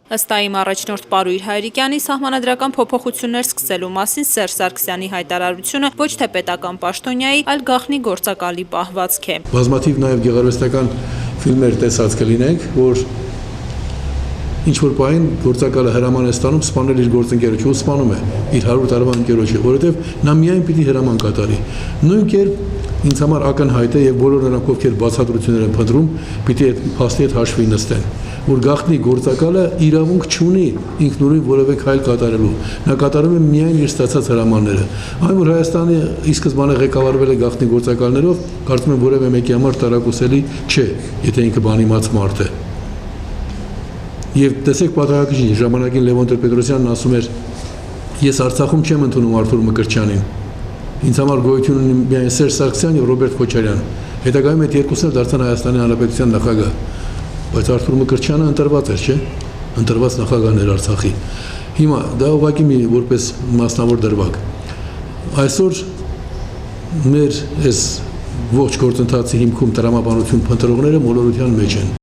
Ըստ ԱԻՄ առաջնորդ Պարույր Հայրիկյանի սահմանադրական փոփոխություններ սկսելու մասին Սերժ Սարգսյանի հայտարարությունը ոչ թե պետական պաշտոնյայի, այլ գաղտնի գործակալի պահվածք է։ Բազմաթիվ նաև գեղարվեստական ֆիլմեր տեսած կլինենք, որ ինչ-որ պահին գործակալը հրաման է ստանում սպանել իր գործընկերոջը, ու սպանում է իր 100 տարվա ընկերոջը, որովհետև նա միայն պիտի հրաման կատարի։ Նույն կերպ ինձ համար ակնհայտ է եւ բոլոր նրանք, ովքեր բացատրություններ են փնտրում, պիտի այդ փաստի հետ հաշվի նստեն, որ գաղտնի գործակալը իրավունք չունի ինքնուրույն որևէ քայլ կատարելու։ Նա կատարում է միայն իր ստացած հրամանները։ Այն որ Հայաստանը ի սկզբանե ղեկավարվել է գաղտնի գործակալներով, կարծում եմ որևէ մեկի համար տարակուսելի չէ, եթե ինքը բանիմաց մարդ է։ Եվ տեսեք պատահական ժամանակին Լևոն Տեր-Պետրոսյանն ասում էր. ես Արցախում չեմ ընդունում Արթուր Մկրտչյանին։ Ինձ համար գոյություն ունի միայն Սերժ Սարգսյան եւ Ռոբերտ Քոչարյան։ Հետագայում այդ երկուսն էլ դարձան Հայաստանի Հանրապետության նախագահ։ Բայց Արթուր Մկրտչյանը ընտրված էր, չէ՞։ Ընտրված նախագահն էր Արցախի։ Հիմա դա ուղղակի մի որպես մասնավոր դրվագ։ Այսօր մեր այս ողջ գործընթացի հիմքում տրամաբանություն փնտրողները մոլորության մեջ են։